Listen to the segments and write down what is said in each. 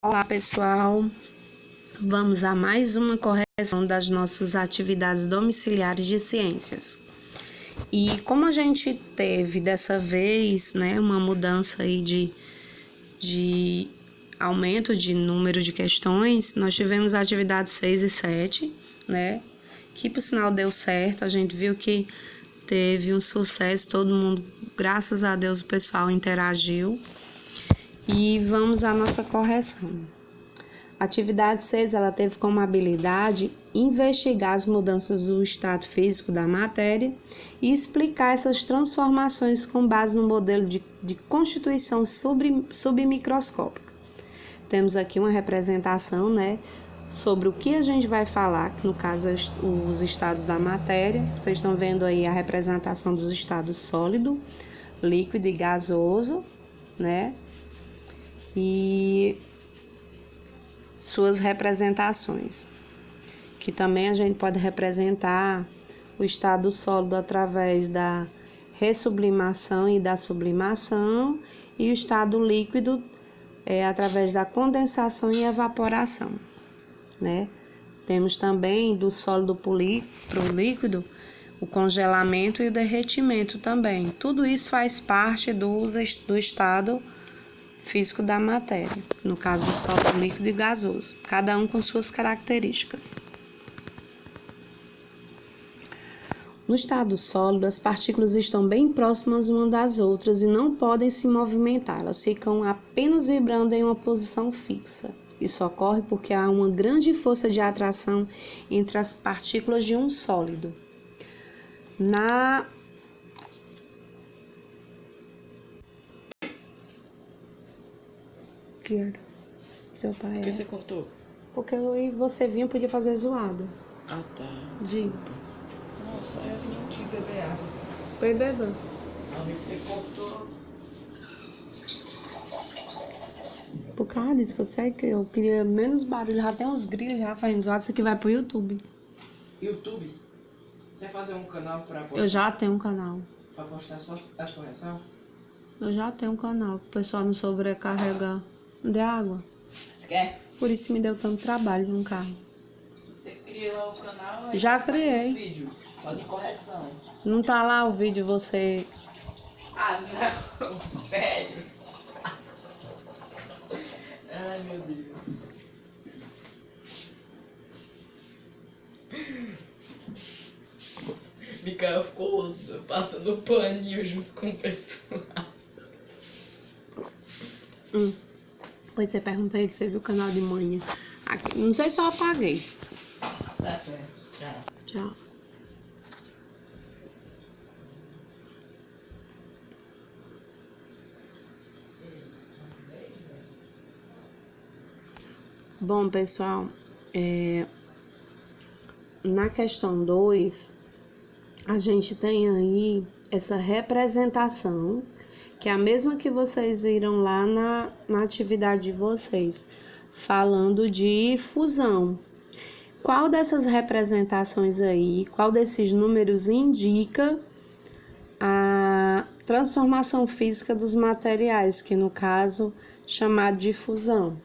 Olá, pessoal. Vamos a mais uma correção das nossas atividades domiciliares de ciências. E como a gente teve dessa vez, uma mudança aí de aumento de número de questões, nós tivemos a atividade 6 e 7, que por sinal deu certo. A gente viu que teve um sucesso, todo mundo, graças a Deus, o pessoal interagiu. E vamos à nossa correção. A atividade 6, ela teve como habilidade investigar as mudanças do estado físico da matéria e explicar essas transformações com base no modelo de constituição submicroscópica. Temos aqui uma representação, sobre o que a gente vai falar, que no caso é os estados da matéria. Vocês estão vendo aí a representação dos estados sólido, líquido e gasoso, e suas representações, que também a gente pode representar o estado sólido através da ressublimação e da sublimação, e o estado líquido através da condensação e evaporação, Temos também do sólido para o líquido o congelamento e o derretimento também. Tudo isso faz parte do estado físico da matéria, no caso o sólido, líquido e gasoso, cada um com suas características. No estado sólido, as partículas estão bem próximas umas das outras e não podem se movimentar, elas ficam apenas vibrando em uma posição fixa. Isso ocorre porque há uma grande força de atração entre as partículas de um sólido. Seu pai. Por que você cortou? Porque eu e você vinha, podia fazer zoado. Ah, tá. Diga. Nossa, eu vim aqui beber água. Oi, beba. A hora que você cortou. Por causa disso que eu sei que eu queria menos barulho. Já tem uns grilhos já fazendo zoado. Isso aqui vai pro YouTube. YouTube? Você vai fazer um canal pra postar? Eu já tenho um canal. Pra postar só a correção? Eu já tenho um canal. O pessoal não sobrecarrega de água. Você quer? Por isso me deu tanto trabalho no carro. Você cria lá o canal? Aí Já faz criei. uns vídeos só de correção. Não tá lá o vídeo você... Ah, não. Sério? Ai, meu Deus. Micael ficou passando paninho junto com o pessoal. Pois você pergunta aí se você viu o canal de manhã. Aqui. Não sei se eu apaguei. Tá certo. Tchau. Tchau. Bom, pessoal, na questão 2, a gente tem aí essa representação, que é a mesma que vocês viram lá na atividade de vocês, falando de fusão. Qual dessas representações aí, qual desses números indica a transformação física dos materiais, que no caso chamado de fusão?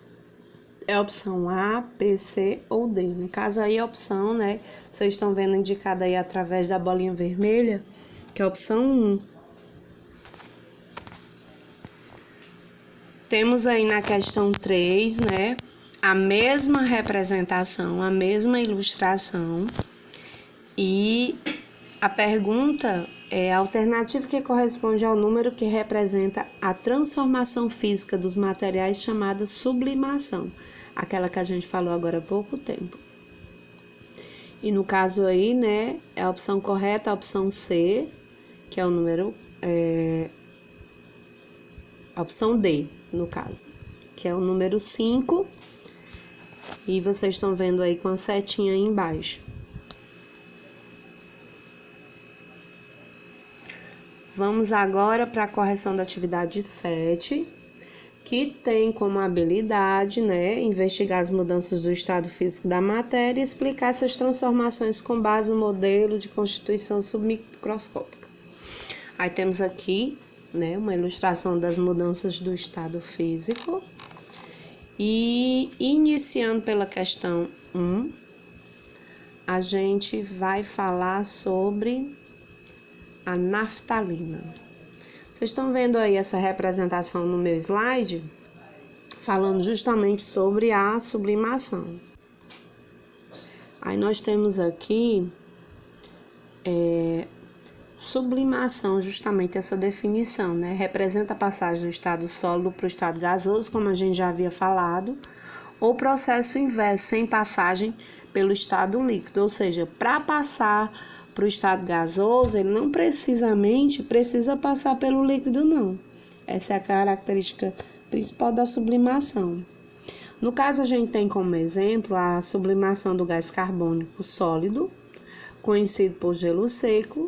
É a opção A, B, C ou D. No caso aí a opção, vocês estão vendo indicada aí através da bolinha vermelha, que é a opção 1. Temos aí na questão 3, a mesma representação, a mesma ilustração. E a pergunta é a alternativa que corresponde ao número que representa a transformação física dos materiais chamada sublimação, aquela que a gente falou agora há pouco tempo. E no caso aí, é a opção correta, a opção C, que é o número, a opção D, no caso, que é o número 5, e vocês estão vendo aí com a setinha aí embaixo. Vamos agora para a correção da atividade 7, que tem como habilidade, investigar as mudanças do estado físico da matéria e explicar essas transformações com base no modelo de constituição submicroscópica. Aí temos aqui, uma ilustração das mudanças do estado físico E iniciando pela questão 1, a gente vai falar sobre a naftalina. Vocês estão vendo aí essa representação no meu slide? Falando justamente sobre a sublimação. Aí nós temos aqui sublimação, justamente essa definição, né? Representa a passagem do estado sólido para o estado gasoso, como a gente já havia falado, ou processo inverso, sem passagem pelo estado líquido, ou seja, para passar para o estado gasoso, ele não precisamente precisa passar pelo líquido, não. Essa é a característica principal da sublimação. No caso, a gente tem como exemplo a sublimação do gás carbônico sólido, conhecido por gelo seco,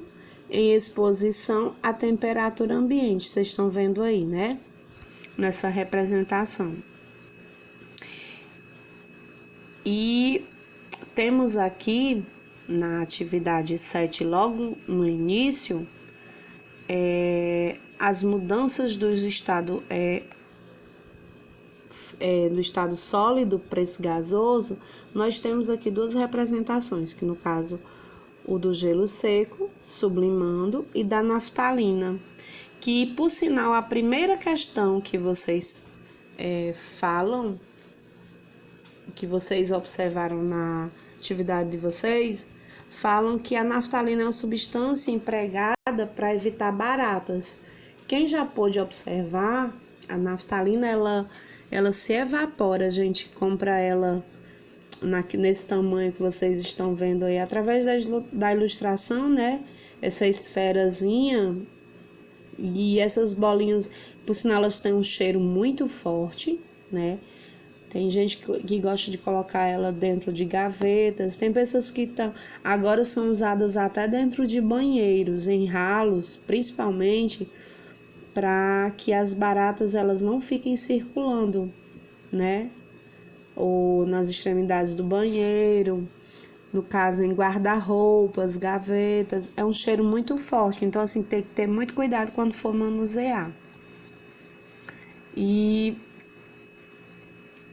em exposição à temperatura ambiente. Vocês estão vendo aí, né? Nessa representação. E temos aqui, na atividade 7, logo no início, as mudanças do estado sólido para esse gasoso. Nós temos aqui duas representações, que no caso o do gelo seco, sublimando, e da naftalina, que por sinal a primeira questão que vocês falam, que vocês observaram na atividade de vocês, falam que a naftalina é uma substância empregada para evitar baratas. Quem já pôde observar, a naftalina ela se evapora, a gente compra ela nesse tamanho que vocês estão vendo aí, através da ilustração, né? Essa esferazinha e essas bolinhas, por sinal, elas têm um cheiro muito forte, né? Tem gente que gosta de colocar ela dentro de gavetas, tem pessoas que agora são usadas até dentro de banheiros, em ralos, principalmente para que as baratas elas não fiquem circulando, né? Ou nas extremidades do banheiro, no caso em guarda-roupas, gavetas, é um cheiro muito forte, então assim tem que ter muito cuidado quando for manusear. E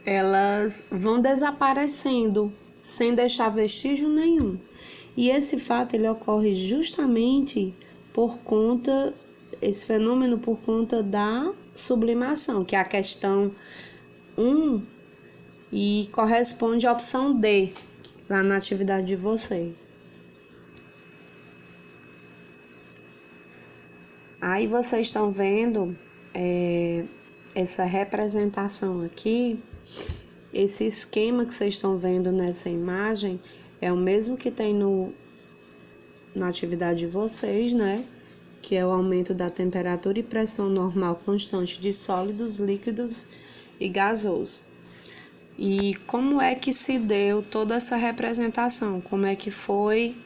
elas vão desaparecendo sem deixar vestígio nenhum. E esse fato ele ocorre justamente esse fenômeno por conta da sublimação, que é a questão 1, e corresponde à opção D, lá na atividade de vocês. Aí vocês estão vendo essa representação aqui, esse esquema que vocês estão vendo nessa imagem é o mesmo que tem na atividade de vocês, né? Que é o aumento da temperatura e pressão normal constante de sólidos, líquidos e gasoso. E como é que se deu toda essa representação? Como é que foi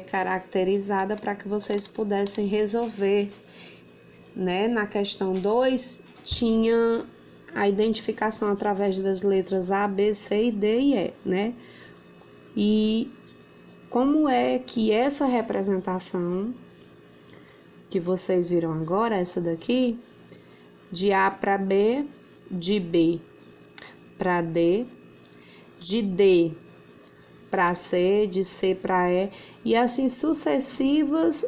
caracterizada para que vocês pudessem resolver, né? Na questão 2, tinha a identificação através das letras A, B, C, D e E, né? E como é que essa representação que vocês viram agora, essa daqui, de A para B, de B para D, de D para C, de C para E, e assim sucessivas,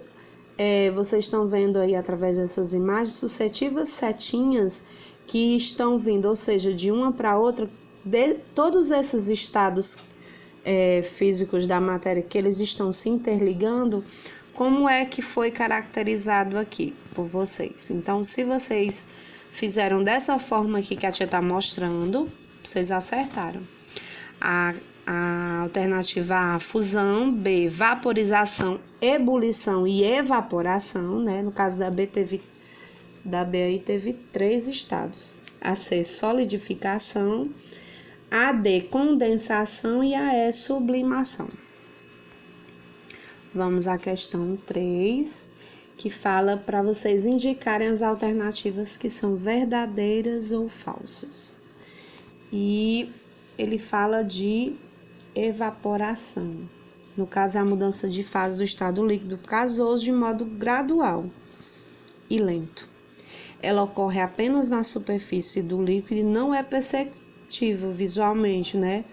vocês estão vendo aí através dessas imagens, sucessivas setinhas que estão vindo, ou seja, de uma para outra, todos esses estados físicos da matéria que eles estão se interligando, como é que foi caracterizado aqui por vocês. Então, se vocês fizeram dessa forma aqui que a tia está mostrando, vocês acertaram. A alternativa A, fusão, B, vaporização, ebulição e evaporação, né? No caso da B aí teve 3 estados. A C, solidificação, a D, condensação e a E, sublimação. Vamos à questão 3, que fala para vocês indicarem as alternativas que são verdadeiras ou falsas. E ele fala de evaporação. No caso, é a mudança de fase do estado líquido gasoso de modo gradual e lento. Ela ocorre apenas na superfície do líquido e não é perceptível visualmente, né?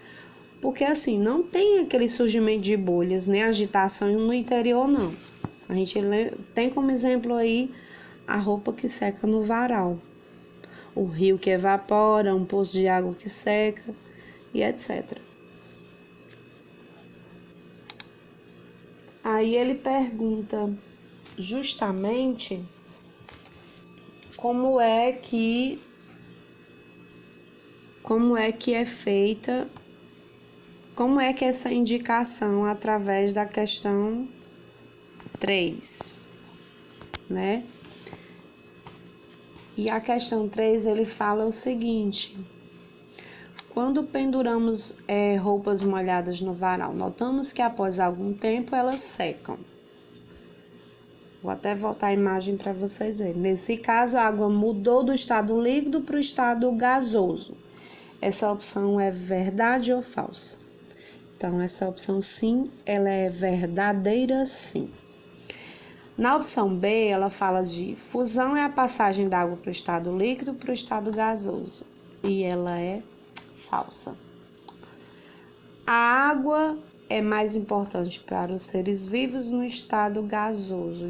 Porque assim, não tem aquele surgimento de bolhas, nem agitação no interior, não. A gente tem como exemplo aí a roupa que seca no varal, o rio que evapora, um poço de água que seca e etc. Aí ele pergunta justamente como é que é feita, como é que essa indicação através da questão 3, né? E a questão 3 ele fala o seguinte: quando penduramos roupas molhadas no varal, notamos que após algum tempo elas secam. Vou até voltar a imagem para vocês verem. Nesse caso, a água mudou do estado líquido para o estado gasoso. Essa opção é verdade ou falsa? Então, essa opção sim, ela é verdadeira sim. Na opção B, ela fala de fusão é a passagem da água para o estado líquido para o estado gasoso. E ela é falsa. A água é mais importante para os seres vivos no estado gasoso.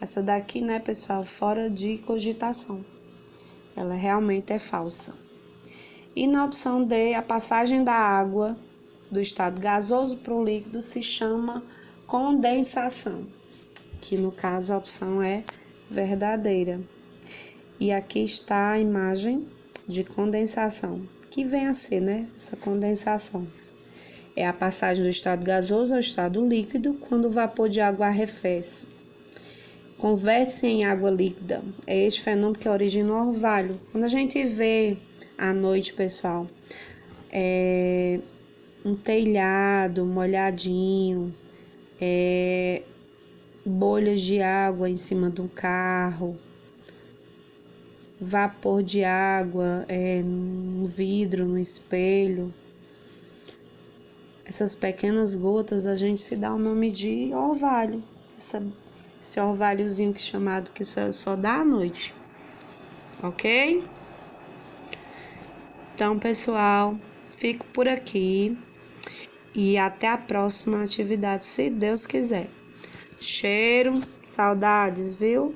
Essa daqui, né, pessoal, fora de cogitação. Ela realmente é falsa. E na opção D, a passagem da água do estado gasoso para o líquido se chama condensação, que no caso a opção é verdadeira. E aqui está a imagem de condensação, que vem a ser, né, essa condensação. É a passagem do estado gasoso ao estado líquido quando o vapor de água arrefece. Converte-se em água líquida. É este fenômeno que origina o orvalho. Quando a gente vê à noite, pessoal, um telhado molhadinho, bolhas de água em cima do carro, vapor de água no vidro, no espelho. Essas pequenas gotas a gente se dá o nome de orvalho. Esse orvalhozinho que é chamado que só dá à noite. Ok? Então, pessoal, fico por aqui e até a próxima atividade, se Deus quiser. Cheiro, saudades, viu?